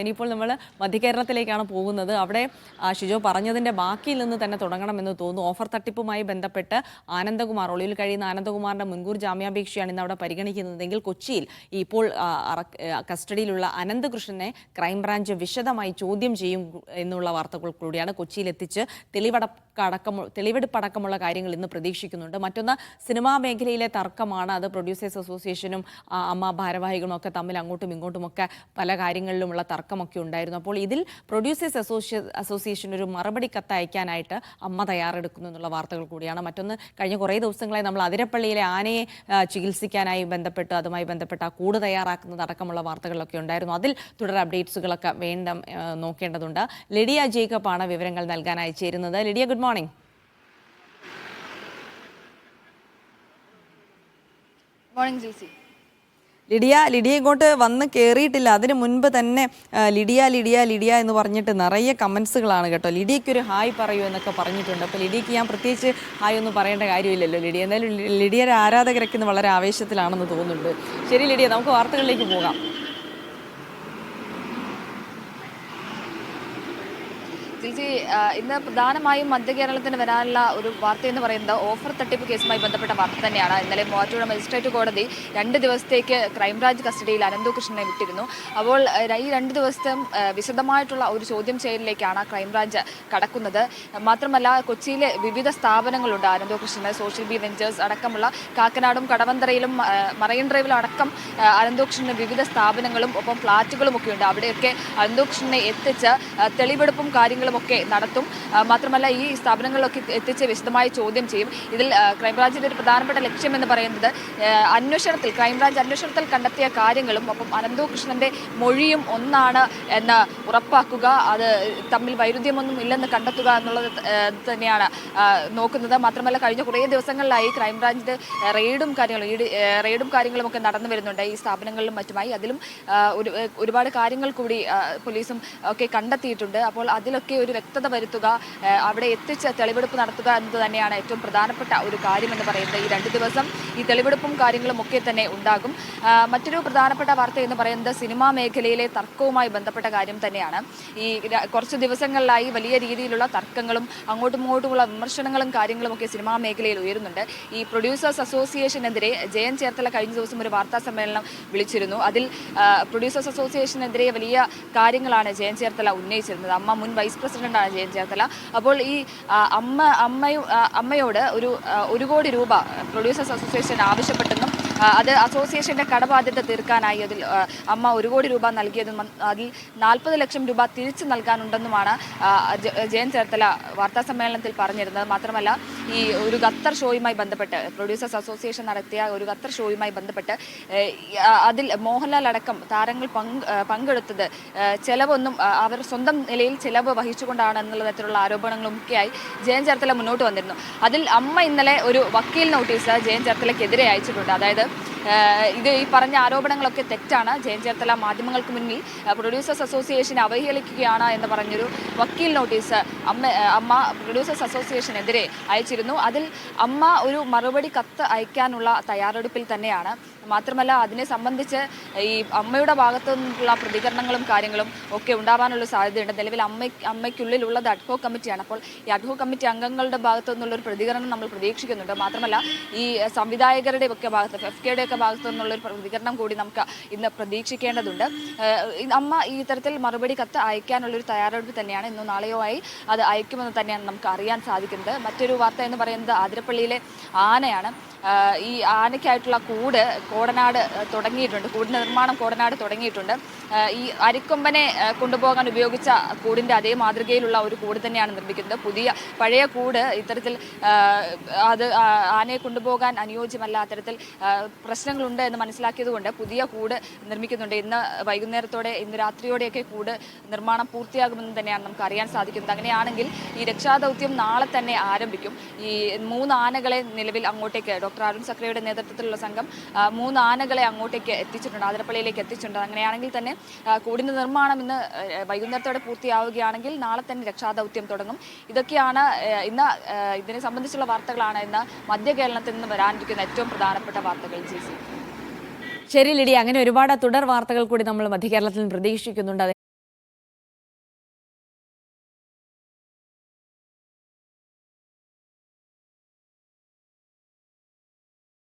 ഇനിയിപ്പോൾ നമ്മൾ മധ്യകേരളത്തിലേക്കാണ് പോകുന്നത്. അവിടെ ഷിജോ പറഞ്ഞതിൻ്റെ ബാക്കിയിൽ നിന്ന് തന്നെ തുടങ്ങണമെന്ന് തോന്നുന്നു. ഓഫർ തട്ടിപ്പുമായി ബന്ധപ്പെട്ട് ആനന്ദകുമാർ, ഒളിവിൽ കഴിയുന്ന ആനന്ദകുമാറിൻ്റെ മുൻകൂർ ജാമ്യാപേക്ഷയാണ് ഇന്ന് അവിടെ പരിഗണിക്കുന്നതെങ്കിൽ കൊച്ചിയിൽ ഇപ്പോൾ കസ്റ്റഡിയിലുള്ള അനന്തകൃഷ്ണനെ ക്രൈംബ്രാഞ്ച് വിശദമായി ചോദ്യം ചെയ്യും എന്നുള്ള വാർത്തകൾ കൂടിയാണ്. കൊച്ചിയിലെത്തിച്ച് തെളിവെടുപ്പടക്കമുള്ള കാര്യങ്ങൾ ഇന്ന് പ്രതീക്ഷിക്കുന്നുണ്ട്. മറ്റൊന്ന്, സിനിമാ മേഖലയിലെ തർക്കമാണ്. അത് പ്രൊഡ്യൂസേഴ്സ് അസോസിയേഷനും അമ്മ ഭാരവാഹികളും ഒക്കെ തമ്മിൽ അങ്ങോട്ടും ഇങ്ങോട്ടുമൊക്കെ പല കാര്യങ്ങളിലുമുള്ള തർക്കമൊക്കെ ഉണ്ടായിരുന്നു. അപ്പോൾ ഇതിൽ പ്രൊഡ്യൂസേഴ്സ് അസോസിയേഷൻ ഒരു മറുപടി കത്ത് അയക്കാനായിട്ട് അമ്മ തയ്യാറെടുക്കുന്നു എന്നുള്ള വാർത്തകൾ കൂടിയാണ്. മറ്റൊന്ന്, കഴിഞ്ഞ കുറേ ദിവസങ്ങളായി നമ്മൾ അതിരപ്പള്ളിയിലെ ആനയെ ചികിത്സിക്കാനായി ബന്ധപ്പെട്ട് അതുമായി ബന്ധപ്പെട്ട ആ കൂട് തയ്യാറാക്കുന്നത് അടക്കമുള്ള വാർത്തകളൊക്കെ ഉണ്ടായിരുന്നു. അതിൽ തുടർ അപ്ഡേറ്റ്സുകളൊക്കെ നോക്കേണ്ടതുണ്ട്. ലിഡിയ ജേക്കബാണ് വിവരങ്ങൾ നൽകാനായി ചേരുന്നത്. Lydia, good morning. Morning Jilsy. Lydia ഇങ്ങോട്ട് വന്ന് കയറിയിട്ടില്ല. അതിന് മുൻപ് തന്നെ ലിഡിയ എന്ന് പറഞ്ഞിട്ട് നിറയെ കമൻസുകളാണ് കേട്ടോ. ലിഡിയയ്ക്കൊരു ഹായ് പറയൂ എന്നൊക്കെ പറഞ്ഞിട്ടുണ്ട്. അപ്പോൾ ലിഡിയയ്ക്ക് ഞാൻ പ്രത്യേകിച്ച് ഹായ് ഒന്നും പറയേണ്ട കാര്യമില്ലല്ലോ ലിഡിയ. എന്തായാലും ലിഡിയയുടെ ആരാധകരൊക്കെ ഇന്ന് വളരെ ആവേശത്തിലാണെന്ന് തോന്നുന്നുണ്ട്. ശരി ലിഡിയ, നമുക്ക് വാർത്തകളിലേക്ക് പോകാം. ജിൽസി, ഇന്ന് പ്രധാനമായും മധ്യകേരളത്തിന് വരാനുള്ള ഒരു വാർത്ത എന്ന് പറയുന്നത് ഓഫർ തട്ടിപ്പ് കേസുമായി ബന്ധപ്പെട്ട വാർത്ത തന്നെയാണ്. ഇന്നലെ മൂവാറ്റുപുഴ മജിസ്ട്രേറ്റ് കോടതി 2 ദിവസത്തേക്ക് ക്രൈംബ്രാഞ്ച് കസ്റ്റഡിയിൽ അനന്തകൃഷ്ണനെ വിട്ടിരുന്നു. അപ്പോൾ ഈ 2 ദിവസത്തെ വിശദമായിട്ടുള്ള ഒരു ചോദ്യം ചെയ്യലിലേക്കാണ് ക്രൈംബ്രാഞ്ച് കടക്കുന്നത്. മാത്രമല്ല, കൊച്ചിയിലെ വിവിധ സ്ഥാപനങ്ങളുണ്ട് അനന്തകൃഷ്ണന്. സോഷ്യൽ ബി വെഞ്ചേഴ്സ് അടക്കമുള്ള കാക്കനാടും കടവന്തറയിലും മറൈൻ ഡ്രൈവിലും അടക്കം അനന്തകൃഷ്ണന് വിവിധ സ്ഥാപനങ്ങളും ഒപ്പം ഫ്ളാറ്റുകളും ഒക്കെ ഉണ്ട്. അവിടെയൊക്കെ അനന്തകൃഷ്ണനെ എത്തിച്ച് തെളിവെടുപ്പും കാര്യങ്ങളും ഒക്കെ നടത്തും. മാത്രമല്ല, ഈ സ്ഥാപനങ്ങളിലൊക്കെ എത്തിച്ച് വിശദമായി ചോദ്യം ചെയ്യും. ഇതിൽ ക്രൈംബ്രാഞ്ചിന്റെ ഒരു പ്രധാനപ്പെട്ട ലക്ഷ്യം എന്ന് പറയുന്നത് ക്രൈംബ്രാഞ്ച് അന്വേഷണത്തിൽ കണ്ടെത്തിയ കാര്യങ്ങളും ഒപ്പം അനന്തകൃഷ്ണന്റെ മൊഴിയും ഒന്നാണ് എന്ന് ഉറപ്പാക്കുക, അത് തമ്മിൽ വൈരുദ്ധ്യമൊന്നും ഇല്ലെന്ന് കണ്ടെത്തുക എന്നുള്ളത് തന്നെയാണ് നോക്കുന്നത്. മാത്രമല്ല, കഴിഞ്ഞ കുറേ ദിവസങ്ങളിലായി ക്രൈംബ്രാഞ്ചിന്റെ റെയ്ഡും കാര്യങ്ങളും ഒക്കെ നടന്നു വരുന്നുണ്ട് ഈ സ്ഥാപനങ്ങളിലും മറ്റുമായി. അതിലും ഒരുപാട് കാര്യങ്ങൾ കൂടി പോലീസും ഒക്കെ കണ്ടെത്തിയിട്ടുണ്ട്. അപ്പോൾ അതിലൊക്കെ ഒരു വ്യക്തത വരുത്തുക, അവിടെ എത്തിച്ച് തെളിവെടുപ്പ് നടത്തുക എന്നത് തന്നെയാണ് ഏറ്റവും പ്രധാനപ്പെട്ട ഒരു കാര്യമെന്ന് പറയുന്നത്. ഈ 2 ദിവസം ഈ തെളിവെടുപ്പും കാര്യങ്ങളും ഒക്കെ തന്നെ ഉണ്ടാകും. മറ്റൊരു പ്രധാനപ്പെട്ട വാർത്ത എന്ന് പറയുന്നത് സിനിമാ മേഖലയിലെ തർക്കവുമായി ബന്ധപ്പെട്ട കാര്യം തന്നെയാണ്. ഈ കുറച്ച് ദിവസങ്ങളിലായി വലിയ രീതിയിലുള്ള തർക്കങ്ങളും അങ്ങോട്ടും ഇങ്ങോട്ടുമുള്ള വിമർശനങ്ങളും കാര്യങ്ങളും ഒക്കെ സിനിമാ മേഖലയിൽ ഉയരുന്നുണ്ട്. ഈ പ്രൊഡ്യൂസേഴ്സ് അസോസിയേഷനെതിരെ ജയൻ ചേർത്തല കഴിഞ്ഞ ദിവസം ഒരു വാർത്താ സമ്മേളനം വിളിച്ചിരുന്നു. അതിൽ പ്രൊഡ്യൂസേഴ്സ് അസോസിയേഷനെതിരെ വലിയ കാര്യങ്ങളാണ് ജയൻ ചേർത്തല ഉന്നയിച്ചിരുന്നത്. അമ്മ മുൻ വൈസ് പ്രസിഡന്റാണ് ജയൻ ചേർത്തല. അപ്പോൾ ഈ അമ്മയോട് 1 കോടി രൂപ പ്രൊഡ്യൂസേഴ്സ് അസോസിയേഷൻ ആവശ്യപ്പെട്ടെന്നും അത് അസോസിയേഷന്റെ കടബാധ്യത തീർക്കാനായി അതിൽ അമ്മ 1 കോടി രൂപ നൽകിയതും അതിൽ 40 ലക്ഷം രൂപ തിരിച്ചു നൽകാനുണ്ടെന്നുമാണ് ജയൻ ചേർത്തല വാർത്താ സമ്മേളനത്തിൽ പറഞ്ഞിരുന്നത്. മാത്രമല്ല, ഈ ഒരു ഖത്തർ ഷോയുമായി ബന്ധപ്പെട്ട് പ്രൊഡ്യൂസേഴ്സ് അസോസിയേഷൻ നടത്തിയ ഒരു ഖത്തർ ഷോയുമായി ബന്ധപ്പെട്ട് അതിൽ മോഹൻലാൽ അടക്കം താരങ്ങൾ പങ്കെടുത്തത് ചെലവൊന്നും അവർ സ്വന്തം നിലയിൽ ചെലവ് വഹിച്ചുകൊണ്ടാണ് എന്നുള്ള തരത്തിലുള്ള ആരോപണങ്ങളും ഒക്കെയായി ജയൻ ചേർത്തല മുന്നോട്ട് വന്നിരുന്നു. അതിൽ അമ്മ ഇന്നലെ ഒരു വക്കീൽ നോട്ടീസ് ജയൻ ചേർത്തലയ്ക്കെതിരെ അയച്ചിട്ടുണ്ട്. അതായത് ഈ പറഞ്ഞ ആരോപണങ്ങളൊക്കെ തെറ്റാണ്. ജയൻ ചേർത്തല മാധ്യമങ്ങൾക്ക് മുന്നിൽ പ്രൊഡ്യൂസേഴ്സ് അസോസിയേഷനെ അവഹേളിക്കുകയാണ് എന്ന് പറഞ്ഞൊരു വക്കീൽ നോട്ടീസ് അമ്മ പ്രൊഡ്യൂസേഴ്സ് അസോസിയേഷനെതിരെ അയച്ചിരുന്നു. അതിൽ അമ്മ ഒരു മറുപടി കത്ത് അയക്കാനുള്ള തയ്യാറെടുപ്പിൽ തന്നെയാണ്. മാത്രമല്ല, അതിനെ സംബന്ധിച്ച് ഈ അമ്മയുടെ ഭാഗത്തു നിന്നുള്ള പ്രതികരണങ്ങളും കാര്യങ്ങളും ഒക്കെ ഉണ്ടാവാനുള്ള സാധ്യതയുണ്ട്. നിലവിൽ അമ്മയ്ക്കുള്ളിലുള്ളത് അഡ്ഹോ കമ്മിറ്റിയാണ്. അപ്പോൾ ഈ അഡ്ഹോ കമ്മിറ്റി അംഗങ്ങളുടെ ഭാഗത്തു നിന്നുള്ളൊരു പ്രതികരണം നമ്മൾ പ്രതീക്ഷിക്കുന്നുണ്ട്. മാത്രമല്ല, ഈ സംവിധായകരുടെ ഒക്കെ ഭാഗത്ത് FKയുടെ ഒക്കെ ഭാഗത്തു നിന്നുള്ളൊരു പ്രതികരണം കൂടി നമുക്ക് ഇന്ന് പ്രതീക്ഷിക്കേണ്ടതുണ്ട്. അമ്മ ഈ തരത്തിൽ മറുപടി കത്ത് അയക്കാനുള്ളൊരു തയ്യാറെടുപ്പ് തന്നെയാണ്. ഇന്നോ നാളെയോ ആയി അത് അയക്കുമെന്ന് തന്നെയാണ് നമുക്ക് അറിയാൻ സാധിക്കുന്നത്. മറ്റൊരു വാർത്ത എന്ന് പറയുന്നത് ആതിരപ്പള്ളിയിലെ ആനയാണ്. ഈ ആനയ്ക്കായിട്ടുള്ള കൂട് കോടനാട് തുടങ്ങിയിട്ടുണ്ട്. കൂടിൻ്റെ നിർമ്മാണം കോടനാട് തുടങ്ങിയിട്ടുണ്ട്. ഈ അരിക്കൊമ്പനെ കൊണ്ടുപോകാൻ ഉപയോഗിച്ച കൂടിൻ്റെ അതേ മാതൃകയിലുള്ള ഒരു കൂട് തന്നെയാണ് നിർമ്മിക്കുന്നത്. പഴയ കൂട് ഇത്തരത്തിൽ അത് ആനയെ കൊണ്ടുപോകാൻ അനുയോജ്യമല്ല, അത്തരത്തിൽ പ്രശ്നങ്ങളുണ്ട് എന്ന് മനസ്സിലാക്കിയതുകൊണ്ട് പുതിയ കൂട് നിർമ്മിക്കുന്നുണ്ട്. ഇന്ന് രാത്രിയോടെയൊക്കെ കൂട് നിർമ്മാണം പൂർത്തിയാകുമെന്ന് തന്നെയാണ് നമുക്ക് അറിയാൻ സാധിക്കുന്നത്. അങ്ങനെയാണെങ്കിൽ ഈ രക്ഷാദൗത്യം നാളെ തന്നെ ആരംഭിക്കും. ഈ 3 ആനകളെ നിലവിൽ അങ്ങോട്ടേക്ക് ഡോക്ടർ അരുൺ സക്രയുടെ നേതൃത്വത്തിലുള്ള സംഘം 3 ആനകളെ അങ്ങോട്ടേക്ക് എത്തിച്ചിട്ടുണ്ട്, ആതിരപ്പള്ളിയിലേക്ക് എത്തിച്ചിട്ടുണ്ട്. അങ്ങനെയാണെങ്കിൽ തന്നെ കൂടിൻ്റെ നിർമ്മാണം ഇന്ന് വൈകുന്നേരത്തോടെ പൂർത്തിയാവുകയാണെങ്കിൽ നാളെ തന്നെ രക്ഷാദൗത്യം തുടങ്ങും. ഇതൊക്കെയാണ് ഇതിനെ സംബന്ധിച്ചുള്ള വാർത്തകളാണ് ഇന്ന് മധ്യ കേരളത്തിൽ നിന്ന് വരാനിരിക്കുന്ന ഏറ്റവും പ്രധാനപ്പെട്ട വാർത്തകൾ. ശരി ലിഡി, അങ്ങനെ ഒരുപാട് തുടർ വാർത്തകൾ കൂടി നമ്മൾ മധ്യ കേരളത്തിൽ നിന്ന് പ്രതീക്ഷിക്കുന്നുണ്ട്.